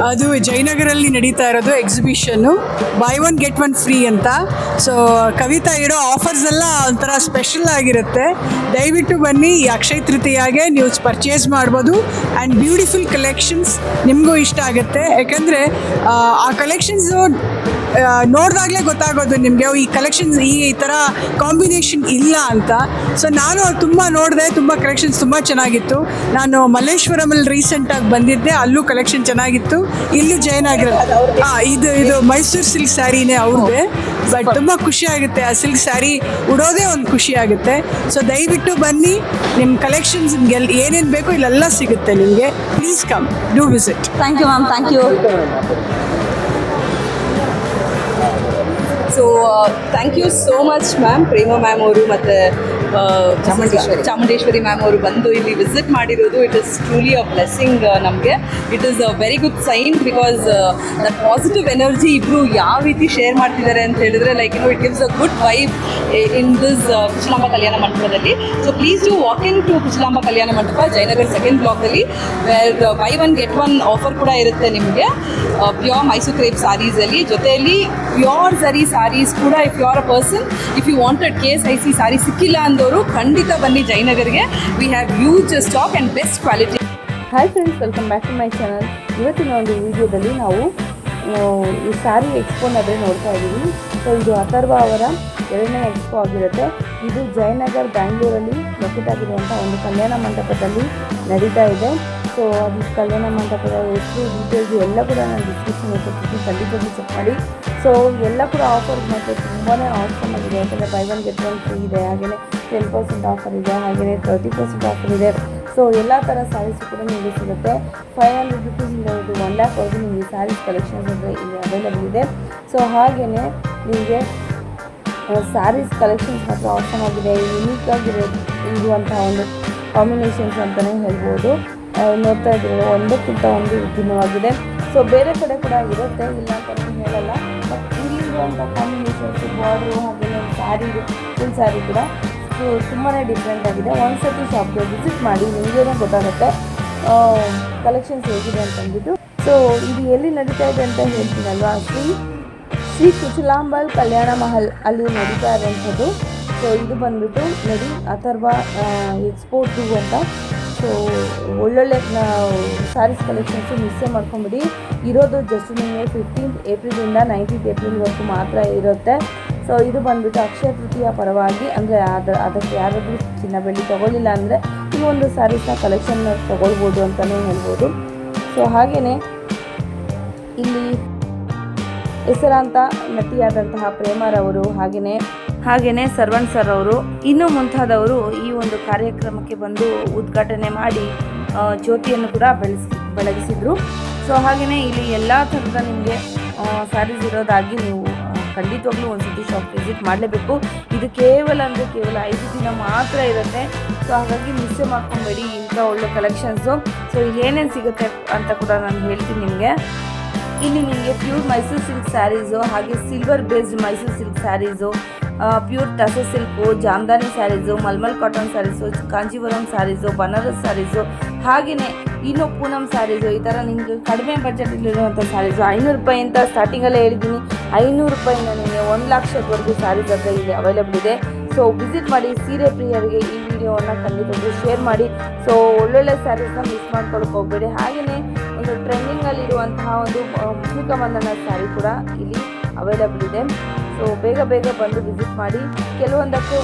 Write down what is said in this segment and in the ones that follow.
ಅದು ಜಯನಗರಲ್ಲಿ ನಡೀತಾ ಇರೋದು exhibition, buy one get one free ಅಂತ. ಸೊ ಕವಿತಾ ಇರೋ ಆಫರ್ಸ್ ಎಲ್ಲ ಒಂಥರ ಸ್ಪೆಷಲ್ ಆಗಿರುತ್ತೆ. ದಯವಿಟ್ಟು ಬನ್ನಿ, ಈ ಅಕ್ಷಯ ತೃತೀಯಾಗೆ ನೀವು ಪರ್ಚೇಸ್ ಮಾಡ್ಬೋದು. ಆ್ಯಂಡ್ ಬ್ಯೂಟಿಫುಲ್ ಕಲೆಕ್ಷನ್ಸ್ ನಿಮಗೂ ಇಷ್ಟ ಆಗುತ್ತೆ. ಯಾಕಂದರೆ ಆ ಕಲೆಕ್ಷನ್ಸು ನೋಡಿದಾಗಲೇ ಗೊತ್ತಾಗೋದು ನಿಮಗೆ ಈ ಕಲೆಕ್ಷನ್ಸ್ ಈ ಥರ ಕಾಂಬಿನೇಷನ್ ಇಲ್ಲ ಅಂತ. ಸೊ ನಾನು ತುಂಬ ನೋಡಿದೆ, ತುಂಬ ಕಲೆಕ್ಷನ್ಸ್ ತುಂಬ ಚೆನ್ನಾಗಿತ್ತು. ನಾನು ಮಲ್ಲೇಶ್ವರಮಲ್ಲಿ ರೀಸೆಂಟಾಗಿ ಬಂದಿದ್ದೆ, ಅಲ್ಲೂ ಕಲೆಕ್ಷನ್ ಚೆನ್ನಾಗಿತ್ತು. ಇಲ್ಲಿ ಜಯನಗರ ಇದು ಮೈಸೂರು ಸಿಲ್ಕ್ ಸ್ಯಾರಿನೇ ಅವ್ರದ್ದೇ. ಬಟ್ ತುಂಬ ಖುಷಿ ಆಗುತ್ತೆ, ಆ ಸಿಲ್ಕ್ ಸ್ಯಾರಿ ಉಡೋದೇ ಒಂದು ಖುಷಿ ಆಗುತ್ತೆ. ಸೊ ದಯವಿಟ್ಟು ಬನ್ನಿ, ನಿಮ್ಮ ಕಲೆಕ್ಷನ್ಸ್ ನಿಮ್ಗೆ ಏನೇನು ಬೇಕೋ ಇಲ್ಲೆಲ್ಲ ಸಿಗುತ್ತೆ ನಿಮಗೆ. Please come, do visit. Thank you ma'am, thank you. So thank you so much ma'am, Prema ma'am ಅವರು ಮತ್ತು ಚಾಮುಂಡೇಶ್ವರಿ ಮ್ಯಾಮ್ ಅವರು ಬಂದು ಇಲ್ಲಿ ವಿಸಿಟ್ ಮಾಡಿರೋದು. It is truly a blessing ನಮಗೆ. It is a very good sign, because the positive energy ಇಬ್ಬರು ಯಾವ ರೀತಿ ಶೇರ್ ಮಾಡ್ತಿದ್ದಾರೆ ಅಂತ ಹೇಳಿದ್ರೆ, like it gives a good vibe in this Kuchalamba Kalyana ಮಂಟಪದಲ್ಲಿ. So please do walk in to ಕುಚಲಾಂಬ Kalyana Mantapa, Jayanagar second ಬ್ಲಾಕಲ್ಲಿ, where buy one get one offer ಕೂಡ ಇರುತ್ತೆ ನಿಮಗೆ. ಪ್ಯೂರ್ ಮೈಸೂರು ಕ್ರೇಪ್ ಸ್ಯಾರೀಸಲ್ಲಿ, ಜೊತೆಯಲ್ಲಿ ಪ್ಯೂರ್ ಝರಿ ಸ್ಯಾರೀಸ್ ಕೂಡ. If you are a person, if you wanted KSIC sari ಸಿಕ್ಕಿಲ್ಲ ಅಂದವರು ಖಂಡಿತ ಬನ್ನಿ ಜಯನಗರ್ಗೆ. We have huge stock and best quality. Hi friends, welcome back to my channel. ಇವತ್ತಿನ ಒಂದು ವಿಡಿಯೋದಲ್ಲಿ ನಾವು ಈ ಸ್ಯಾರಿ ಎಕ್ಸ್ಪೋನಾದರೆ ನೋಡ್ತಾ ಇದ್ದೀವಿ. ಸೊ ಇದು ಅಥರ್ವ ಅವರ 2ನೇ ಎಕ್ಸ್ಪೋ ಆಗಿರುತ್ತೆ. ಇದು ಜಯನಗರ್ ಬ್ಯಾಂಗ್ಳೂರಲ್ಲಿ ಲೊಕೇಟ್ ಆಗಿರುವಂಥ ಒಂದು ಕಲ್ಯಾಣ ಮಂಟಪದಲ್ಲಿ ನಡೀತಾ ಇದೆ. ಸೊ ಅದು ಕಲ್ಯಾಣ ಮಂಟಪದ ಹೆಸರು, ಡೀಟೇಲ್ಸ್ ಎಲ್ಲ ಕೂಡ ನಾನು ಡಿಸ್ಕ್ರಿಪ್ಷನ್ ಕೊಟ್ಟಿದ್ದೀನಿ, ಖಂಡಿತವಾಗಿ ಚೆಕ್ ಮಾಡಿ. ಸೊ ಎಲ್ಲ ಕೂಡ ಆಫರ್ ಮತ್ತು ತುಂಬಾ ಆಫರ್ ಆಗಿದೆ. ಯಾಕಂದರೆ by one get one free ಇದೆ, ಹಾಗೆಯೇ 10% ಆಫರ್ ಇದೆ, ಹಾಗೆಯೇ 30% ಆಫರ್ ಇದೆ. ಸೊ ಎಲ್ಲ ಥರ ಸ್ಯಾರೀಸು ಕೂಡ ನಿಮಗೆ ಸಿಗುತ್ತೆ. 500 ರುಪೀಸಿಂದ ಇದು 1 ಲ್ಯಾಕ್ವರೆಗೂ ನಿಮಗೆ ಸ್ಯಾರೀಸ್ ಕಲೆಕ್ಷನ್ಸ್ ಅಂದರೆ ಇಲ್ಲಿ ಅವೈಲೇಬಲ್ ಇದೆ. ಸೊ ಹಾಗೆಯೇ ನಿಮಗೆ ಸ್ಯಾರೀಸ್ ಕಲೆಕ್ಷನ್ಸ್ ಮಾತ್ರ ಆಸಮ್ ಆಗಿದೆ. ಯುನೀಕ್ ಇರುವಂಥ ಒಂದು ಕಾಂಬಿನೇಷನ್ಸ್ ಅಂತಲೇ ಹೇಳ್ಬೋದು. ನೋಡ್ತಾ ಇದ್ದೀವಿ, ಒಂದಕ್ಕಿಂತ ಒಂದು ವಿಭಿನ್ನವಾಗಿದೆ. ಸೊ ಬೇರೆ ಕಡೆ ಕೂಡ ಇರುತ್ತೆ, ಇಲ್ಲ ಅಂತ ಹೇಳಲ್ಲ. ಬಟ್ ಇಲ್ಲಿರುವಂಥ ಕಾಂಬಿನೇಷನ್ಸು, ಬಾರ್ಡ್ರು, ಹಾಗೆಯೇ ಸ್ಯಾರಿ, ಫುಲ್ ಸ್ಯಾರಿ ಕೂಡ ತುಂಬಾ ಡಿಫ್ರೆಂಟ್ ಆಗಿದೆ. ಒಂದು ಸರ್ತಿ ಶಾಪ್ಗೆ ವಿಸಿಟ್ ಮಾಡಿ, ನಿಮಗೇ ಗೊತ್ತಾಗುತ್ತೆ ಕಲೆಕ್ಷನ್ಸ್ ಹೇಗಿದೆ ಅಂತಂದ್ಬಿಟ್ಟು. ಸೊ ಇದು ಎಲ್ಲಿ ನಡೀತಾ ಇದೆ ಅಂತ ಹೇಳ್ತೀನಲ್ವಾ, ಶ್ರೀ ಕುಚಲಾಂಬಲ್ ಕಲ್ಯಾಣ ಮಹಲ್ ಅಲ್ಲಿ ನಡೀತಾ ಇರೋಂಥದ್ದು. ಸೊ ಇದು ಬಂದುಬಿಟ್ಟು ನೋಡಿ, ಅಥರ್ವ ಎಕ್ಸ್ಪೋ 2 ಅಂತ. ಸೊ ಒಳ್ಳೊಳ್ಳೆ ಸ್ಯಾರೀಸ್ ಕಲೆಕ್ಷನ್ಸು ಮಿಸ್ಸೇ ಮಾಡ್ಕೊಂಬಿಡಿ. ಇರೋದು ಜಸ್ಟ್ ನಿಮಗೆ 15th ಏಪ್ರಿಲಿಂದ 19th ಏಪ್ರಿಲ್ವರೆಗೂ ಮಾತ್ರ ಇರುತ್ತೆ. ಸೊ ಇದು ಬಂದುಬಿಟ್ಟು ಅಕ್ಷಯ ತೃತೀಯ ಪರವಾಗಿ, ಅಂದರೆ ಅದಕ್ಕೆ ಯಾರಾದರೂ ಚಿನ್ನ ಬೆಳ್ಳಿ ತೊಗೊಳ್ಳಿಲ್ಲ ಅಂದರೆ ಈ ಒಂದು ಸ್ಯಾರೀಸ್ನ ಕಲೆಕ್ಷನ್ ತೊಗೊಳ್ಬೋದು ಅಂತಲೇ ಹೇಳ್ಬೋದು. ಸೊ ಹಾಗೆಯೇ ಇಲ್ಲಿ ಹೆಸರಾಂತ ನಟಿಯಾದಂತಹ ಪ್ರೇಮರವರು, ಹಾಗೆಯೇ ಸರ್ವಣ್ ಸರ್ ಅವರು, ಇನ್ನೂ ಮುಂತಾದವರು ಈ ಒಂದು ಕಾರ್ಯಕ್ರಮಕ್ಕೆ ಬಂದು ಉದ್ಘಾಟನೆ ಮಾಡಿ ಜ್ಯೋತಿಯನ್ನು ಕೂಡ ಬೆಳಗಿಸಿದರು. ಸೊ ಹಾಗೆಯೇ ಇಲ್ಲಿ ಎಲ್ಲ ಥರದ ನಿಮಗೆ ಸ್ಯಾರೀಸ್ ಇರೋದಾಗಿ ನೀವು ಖಂಡಿತವಾಗ್ಲೂ ಒಂದು ಸತಿ ಶಾಪ್ ವಿಸಿಟ್ ಮಾಡಲೇಬೇಕು. ಇದು ಕೇವಲ 5 ದಿನ ಮಾತ್ರ ಇರುತ್ತೆ. ಸೊ ಹಾಗಾಗಿ ಮಿಸ್ಸೇ ಮಾಡ್ಕೊಬೇಡಿ ಇಂಥ ಒಳ್ಳೆ ಕಲೆಕ್ಷನ್ಸು. ಸೊ ಏನೇನು ಸಿಗುತ್ತೆ ಅಂತ ಕೂಡ ನಾನು ಹೇಳ್ತೀನಿ ನಿಮಗೆ. ಇಲ್ಲಿ ನಿಮಗೆ ಪ್ಯೂರ್ ಮೈಸೂರು ಸಿಲ್ಕ್ ಸ್ಯಾರೀಸು, ಹಾಗೆ silver based Mysuru silk saris, pure ಟಸ silk, Jamdani saris, mulmul cotton saris, Kanjeevaram saris, Banaras saris, ಹಾಗೆಯೇ ಇನ್ನು ಪೂನಂ ಸ್ಯಾರೀಸು. ಈ ಥರ ನಿಮಗೆ ಕಡಿಮೆ ಬಜೆಟಲ್ಲಿರುವಂಥ ಸ್ಯಾರೀಸು 500 ರೂಪಾಯಿ ಅಂತ ಸ್ಟಾರ್ಟಿಂಗಲ್ಲೇ ಹೇಳಿದ್ದೀನಿ. 500 ರೂಪಾಯಿಂದ ನಿಮಗೆ 1 ಲಕ್ಷದವರೆಗೂ ಸ್ಯಾರೀಸ್ ಅಂದರೆ ಇಲ್ಲಿ ಅವೈಲೇಬಲ್ ಇದೆ. ಸೊ ವಿಸಿಟ್ ಮಾಡಿ. ಸೀರೆ ಪ್ರಿಯರಿಗೆ ಈ ವಿಡಿಯೋವನ್ನು ಖಂಡಿತವಾಗಿ ಶೇರ್ ಮಾಡಿ. ಸೊ ಒಳ್ಳೊಳ್ಳೆ ಸ್ಯಾರೀಸ್ನ ಮಿಸ್ ಮಾಡ್ಕೊಳಕ್ಕೆ ಹೋಗಬೇಡಿ. ಹಾಗೆಯೇ ಒಂದು ಟ್ರೆಂಡಿಂಗಲ್ಲಿರುವಂತಹ ಒಂದು ಮುಖಮಂದನ ಸ್ಯಾರಿ ಕೂಡ ಇಲ್ಲಿ ಅವೈಲೇಬಲ್ ಇದೆ. ಸೊ ಬೇಗ ಬಂದು ವಿಸಿಟ್ ಮಾಡಿ. ಕೆಲವೊಂದಕ್ಕೆ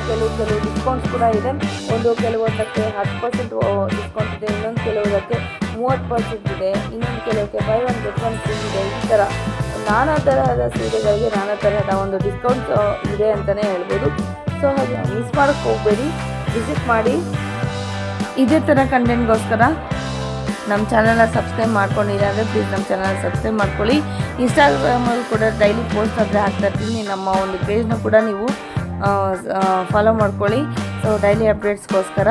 ಕೆಲವು ಡಿಸ್ಕೌಂಟ್ಸ್ ಕೂಡ ಇದೆ. ಕೆಲವೊಂದಕ್ಕೆ 10% ಡಿಸ್ಕೌಂಟ್ ಇದೆ, ಇನ್ನೊಂದು ಕೆಲವೊಂದಕ್ಕೆ 30% ಇದೆ, ಇನ್ನೊಂದು ಕೆಲವಕ್ಕೆ buy one get one free ಇದೆ. ಈ ಥರ ನಾನಾ ತರಹದ ಸೀರೆಗಳಿಗೆ ನಾನಾ ತರಹದ ಒಂದು ಡಿಸ್ಕೌಂಟ್ ಇದೆ ಅಂತಲೇ ಹೇಳ್ಬೋದು. ಸೊ ಹಾಗೆ ಮಿಸ್ ಮಾಡೋಕ್ಕೆ ಹೋಗಬೇಡಿ, ವಿಸಿಟ್ ಮಾಡಿ. ಇದೇ ಥರ ಕಂಟೆಂಟ್ಗೋಸ್ಕರ ನಮ್ಮ ಚಾನಲ್ನ ಸಬ್ಸ್ಕ್ರೈಬ್ ಮಾಡ್ಕೊಂಡಿಲ್ಲ ಅಂದರೆ ಪ್ಲೀಸ್ ನಮ್ಮ ಚಾನಲ್ನ ಸಬ್ಸ್ಕ್ರೈಬ್ ಮಾಡ್ಕೊಳ್ಳಿ. ಇನ್ಸ್ಟಾಗ್ರಾಮಲ್ಲಿ ಕೂಡ ಡೈಲಿ ಪೋಸ್ಟ್ ಆದರೆ ಹಾಕ್ತಾ ಇರ್ತೀನಿ. ನಮ್ಮ ಒಂದು ಪೇಜ್ನ ಕೂಡ ನೀವು ಫಾಲೋ ಮಾಡ್ಕೊಳ್ಳಿ. ಸೊ ಡೈಲಿ ಅಪ್ಡೇಟ್ಸ್ಗೋಸ್ಕರ.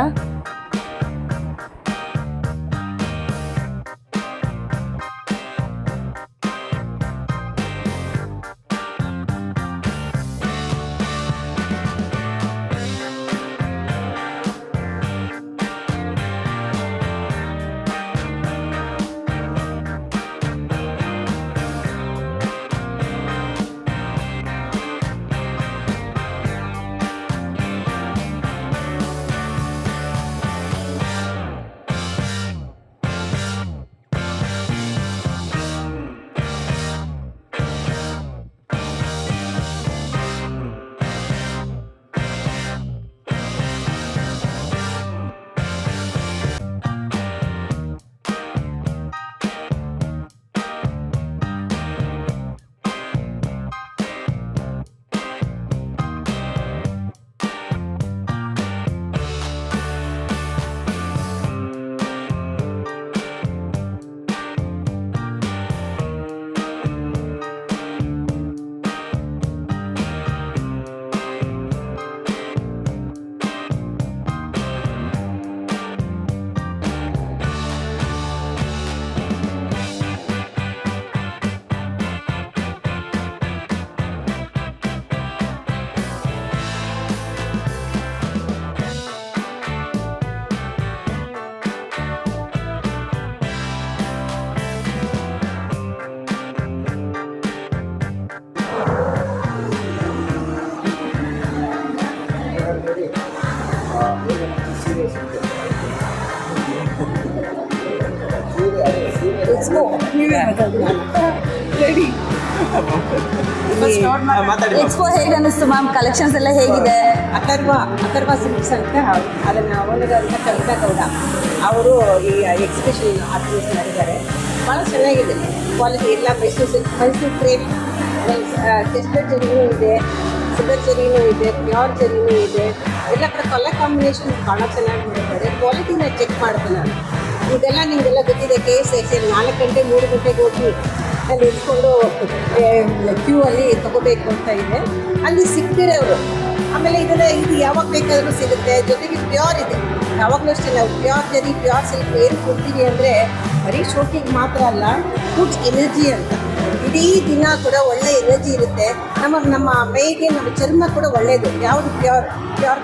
ರೆಡಿ. ಎಕ್ಸ್ಪೋ ಹೇಗೆ ಅನ್ನಿಸ್ತು ಮ್ಯಾಮ್? ಕಲೆಕ್ಷನ್ಸ್ ಎಲ್ಲ ಹೇಗಿದೆ? ಅಥರ್ವ ಸಿಲ್ಕ್ಸ್ ಅಂತ ಅದನ್ನು ಓನರ್ ಅಂತ ಕವಿತಾ ಗೌಡ ಅವರು ಈ ಎಕ್ಸಿಬಿಷನ್ ಆರ್ಗನೈಸ್ ಮಾಡಿದ್ದಾರೆ. ಭಾಳ ಚೆನ್ನಾಗಿದೆ ಕ್ವಾಲಿಟಿ ಎಲ್ಲ. ಮೈಸೂರು ಕ್ರೇಪ್, ಟೆಸ್ಟೆಡ್ ಜರಿನೂ ಇದೆ, ಸುಗರ್ ಜರಿನೂ ಇದೆ, ಪ್ಯೂರ್ ಜರಿನೂ ಇದೆ. ಎಲ್ಲ ಕಲರ್ ಕಾಂಬಿನೇಷನ್ ಭಾಳ ಚೆನ್ನಾಗಿ ಮಾಡಿದ್ದಾರೆ. ಕ್ವಾಲಿಟಿನ ಚೆಕ್ ಮಾಡ್ತೀನಿ ನಾನು. ಇದೆಲ್ಲ ನಿಮಗೆಲ್ಲ ಗೊತ್ತಿದೆ. KSH 4 ಗಂಟೆ 3 ಗಂಟೆಗೆ ಹೋಗಿ ಅಲ್ಲಿ ಇಟ್ಕೊಂಡು ಕ್ಯೂ ಅಲ್ಲಿ ತೊಗೋಬೇಕು ಅಂತ ಇದೆ. ಅಲ್ಲಿ ಸಿಗ್ತೀರಿ ಅವರು. ಆಮೇಲೆ ಇದು ಯಾವಾಗ ಬೇಕಾದರೂ ಸಿಗುತ್ತೆ. ಜೊತೆಗೆ ಪ್ಯೂರ್ ಇದೆ. ಯಾವಾಗಲೂ ಅಷ್ಟೇ ನಾವು ಪ್ಯೂರ್ ಜರಿ, ಪ್ಯೂರ್ ಸಿಲ್ಕ್ ಏನು ಕೊಡ್ತೀವಿ ಅಂದರೆ ಬರೀ ಶೋಕಿಗೆ ಮಾತ್ರ ಅಲ್ಲ, ಗುಡ್ ಎನರ್ಜಿ ಅಂತ. ಇಡೀ ದಿನ ಕೂಡ ಒಳ್ಳೆ ಎನರ್ಜಿ ಇರುತ್ತೆ. ನಮ್ಮ ಮೈಗೆ, ನಮ್ಮ ಚರ್ಮ ಕೂಡ ಒಳ್ಳೆಯದು. ಯಾವುದು pure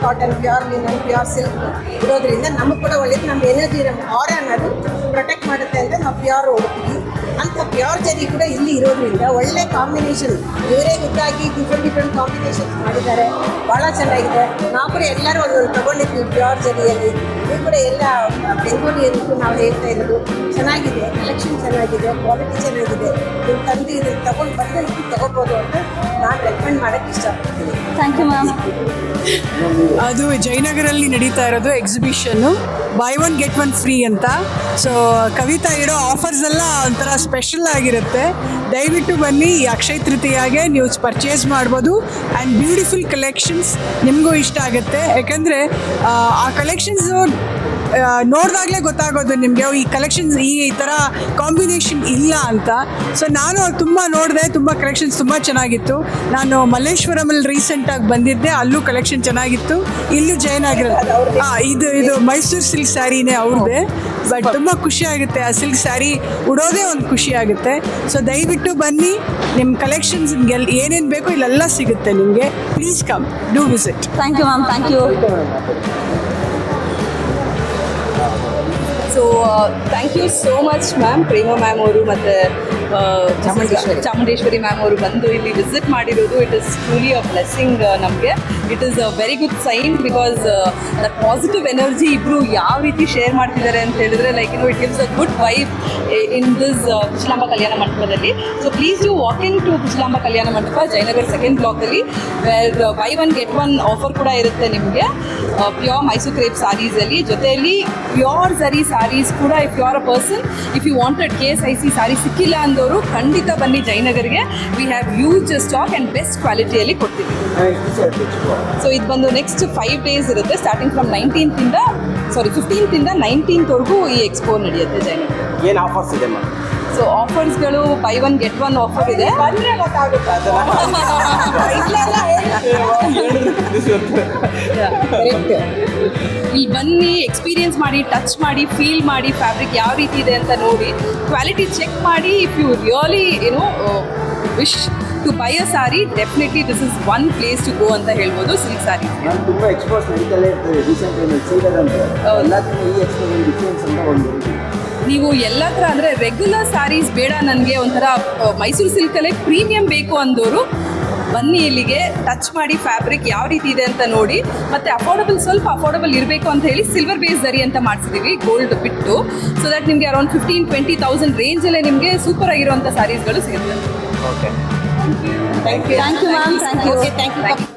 cotton, pure linen, pure silk ಇರೋದ್ರಿಂದ ನಮಗೆ ಕೂಡ ಒಳ್ಳೆಯದು. ನಮ್ಮ ಎನರ್ಜಿ, ನಮ್ಮ ಆರ ಅನ್ನೋದು ಪ್ರೊಟೆಕ್ಟ್ ಮಾಡುತ್ತೆ ಅಂತ ನಾವು ಪ್ಯೂರ್ ಹೋಗ್ತೀವಿ. ಅಂಥ ಪ್ಯೂರ್ ಜರಿ ಕೂಡ ಇಲ್ಲಿ ಇರೋದ್ರಿಂದ ಒಳ್ಳೆ ಕಾಂಬಿನೇಷನ್. ಇವರೇ ಗೊತ್ತಾಗಿ ಡಿಫ್ರೆಂಟ್ ಕಾಂಬಿನೇಷನ್ಸ್ ಮಾಡಿದ್ದಾರೆ. ಭಾಳ ಚೆನ್ನಾಗಿದೆ. ನಾವು ಕೂಡ ಎಲ್ಲರೂ ಒಂದೊಂದು ತೊಗೊಂಡಿದ್ವಿ ಪ್ಯೂರ್ ಜರಿಯಲ್ಲಿ. ಇದು ಕೂಡ ಎಲ್ಲ ಬೆಂಗಳೂರಿಗೂ ನಾವು ಹೇಳ್ತಾ ಇರೋದು ಚೆನ್ನಾಗಿದೆ. ಕಲೆಕ್ಷನ್ ಚೆನ್ನಾಗಿದೆ, ಕ್ವಾಲಿಟಿ ಚೆನ್ನಾಗಿದೆ. ನೀವು ತಂದು ಇದನ್ನು ತೊಗೊಂಡು ಬಂದು ನೀವು ತೊಗೋಬೋದು ಅಂತ ನಾನು ರೆಕಮೆಂಡ್ ಮಾಡೋಕ್ಕೆ ಇಷ್ಟಪಡ್ತೀನಿ. Thank you ma'am. ಅದು ಜಯನಗರಲ್ಲಿ ನಡೀತಾ ಇರೋದು ಎಕ್ಸಿಬಿಷನ್ನು, ಬೈ 1 get 1 ಫ್ರೀ ಅಂತ. ಸೊ ಕವಿತಾ ಇಡೋ ಆಫರ್ಸ್ ಎಲ್ಲ ಒಂಥರ ಸ್ಪೆಷಲ್ ಆಗಿರುತ್ತೆ. ದಯವಿಟ್ಟು ಬನ್ನಿ. ಈ ಅಕ್ಷಯ ತೃತೀಯಾಗೆ ನೀವು ಪರ್ಚೇಸ್ ಮಾಡ್ಬೋದು. ಆ್ಯಂಡ್ ಬ್ಯೂಟಿಫುಲ್ ಕಲೆಕ್ಷನ್ಸ್ ನಿಮಗೂ ಇಷ್ಟ ಆಗುತ್ತೆ. ಯಾಕಂದರೆ ಆ ಕಲೆಕ್ಷನ್ಸು ನೋಡಿದಾಗಲೇ ಗೊತ್ತಾಗೋದು ನಿಮಗೆ ಈ ಕಲೆಕ್ಷನ್ಸ್ ಈ ಥರ ಕಾಂಬಿನೇಷನ್ ಇಲ್ಲ ಅಂತ. ಸೊ ನಾನು ತುಂಬ ನೋಡಿದೆ, ತುಂಬ ಕಲೆಕ್ಷನ್ಸ್ ತುಂಬ ಚೆನ್ನಾಗಿತ್ತು. ನಾನು ಮಲ್ಲೇಶ್ವರಮಲ್ಲಿ ರೀಸೆಂಟಾಗಿ ಬಂದಿದ್ದೆ, ಅಲ್ಲೂ ಕಲೆಕ್ಷನ್ ಚೆನ್ನಾಗಿತ್ತು. ಇಲ್ಲೂ ಜಯನಗರ ಇದು ಮೈಸೂರು ಸಿಲ್ಕ್ ಸ್ಯಾರಿನೇ ಅವ್ರದ್ದೇ. ಬಟ್ ತುಂಬ ಖುಷಿ ಆಗುತ್ತೆ. ಆ ಸಿಲ್ಕ್ ಸ್ಯಾರಿ ಉಡೋದೇ ಒಂದು ಖುಷಿ ಆಗುತ್ತೆ. ಸೊ ದಯವಿಟ್ಟು ಬನ್ನಿ. ನಿಮ್ಮ ಕಲೆಕ್ಷನ್ಸ್ ಏನೇನು ಬೇಕೋ ಇಲ್ಲೆಲ್ಲ ಸಿಗುತ್ತೆ ನಿಮಗೆ. Please come, do visit. Thank you ma'am. Thank you. So thank you so much ma'am. Prema ma'am ಅವರು ಮತ್ತು ಚಾಮುಂಡೇಶ್ವರಿ ಮ್ಯಾಮ್ ಅವರು ಬಂದು ಇಲ್ಲಿ ವಿಸಿಟ್ ಮಾಡಿರೋದು. It is truly a blessing ನಮಗೆ. It is a very good sign because that positive energy ಇಬ್ಬರು ಯಾವ ರೀತಿ ಶೇರ್ ಮಾಡ್ತಿದ್ದಾರೆ ಅಂತ ಹೇಳಿದ್ರೆ it gives a good vibe in this Kushalamba Kalyana ಮಂಟಪದಲ್ಲಿ. So please do walking to Kushalamba Kalyana Mantapa, Jayanagar 2nd ಬ್ಲಾಕಲ್ಲಿ, ವೇರ್ ಬೈ 1 get 1 ಆಫರ್ ಕೂಡ ಇರುತ್ತೆ ನಿಮಗೆ. ಪ್ಯೂರ್ ಮೈಸೂರು ಕ್ರೇಪ್ ಸ್ಯಾರೀಸಲ್ಲಿ, ಜೊತೆಯಲ್ಲಿ ಪ್ಯೂರ್ ಜರಿ ಸ್ಯಾರೀಸ್ ಕೂಡ. If you are a person, if you wanted KSIC sari ಸಿಕ್ಕಿಲ್ಲ ಅಂದವರು ಖಂಡಿತ ಬನ್ನಿ ಜಯನಗರ್ಗೆ. We have huge stock and best ಕ್ವಾಲಿಟಿಯಲ್ಲಿ ಕೊಡ್ತೀವಿ. ಸೊ ಇದು ಬಂದು ನೆಕ್ಸ್ಟ್ 5 days ಇರುತ್ತೆ. ಸ್ಟಾರ್ಟಿಂಗ್ ಫ್ರಮ್ 15th ಇಂದ 19th ಈ ಎಕ್ಸ್ಪೋ ನಡೆಯುತ್ತೆ ಜಯನಗರ. ಏನು ಆಫರ್ಸ್ ಇದೆ ಮ್ಯಾಮ್? ಸೊ ಆಫರ್ಸ್ಗಳು ಬೈ 1 get 1 ಆಫರ್ ಇದೆ. ಇಲ್ಲಿ ಬನ್ನಿ, ಎಕ್ಸ್ಪೀರಿಯನ್ಸ್ ಮಾಡಿ, ಟಚ್ ಮಾಡಿ, ಫೀಲ್ ಮಾಡಿ, ಫ್ಯಾಬ್ರಿಕ್ ಯಾವ ರೀತಿ ಇದೆ ಅಂತ ನೋಡಿ, ಕ್ವಾಲಿಟಿ ಚೆಕ್ ಮಾಡಿ. If you really wish to buy a sari, definitely this is one place to go ಅಂತ ಹೇಳ್ಬೋದು. ಸಿಲ್ಕ್ ಸಾರಿ ನಾನು ತುಂಬ ಎಕ್ಸ್ಪೋಸ್ ನಡೀತಲೇ ಇರ್ತದೆ ರೀಸೆಂಟ್ ಸೀಲರ್ ಅಂತ. ಎಲ್ಲದಕ್ಕೂ ಈ ಎಕ್ಸ್ಪೋಸ್ ಡಿಫ್ರೆನ್ಸ್ ಅಂತ ಒಂದು ನೀವು ಎಲ್ಲ ಥರ ಅಂದರೆ ರೆಗ್ಯುಲರ್ ಸ್ಯಾರೀಸ್ ಬೇಡ, ನನಗೆ ಒಂಥರ ಮೈಸೂರು ಸಿಲ್ಕಲ್ಲೇ ಪ್ರೀಮಿಯಂ ಬೇಕು ಅಂದವರು ಬನ್ನಿ ಇಲ್ಲಿಗೆ. ಟಚ್ ಮಾಡಿ, ಫ್ಯಾಬ್ರಿಕ್ ಯಾವ ರೀತಿ ಇದೆ ಅಂತ ನೋಡಿ. ಮತ್ತು ಸ್ವಲ್ಪ ಅಫೋರ್ಡಬಲ್ ಇರಬೇಕು ಅಂತ ಹೇಳಿ ಸಿಲ್ವರ್ ಬೇಸ್ ಜರಿ ಅಂತ ಮಾಡಿಸಿದ್ದೀವಿ, ಗೋಲ್ಡ್ ಬಿಟ್ಟು. ಸೊ ದಟ್ ನಿಮಗೆ ಅರೌಂಡ್ 15,000-20,000 ರೇಂಜಲ್ಲೇ ನಿಮಗೆ ಸೂಪರ್ ಆಗಿರುವಂಥ ಸ್ಯಾರೀಸ್ಗಳು ಸಿಗುತ್ತೆ. Okay. Thank you ma'am. Thank you. Thank you.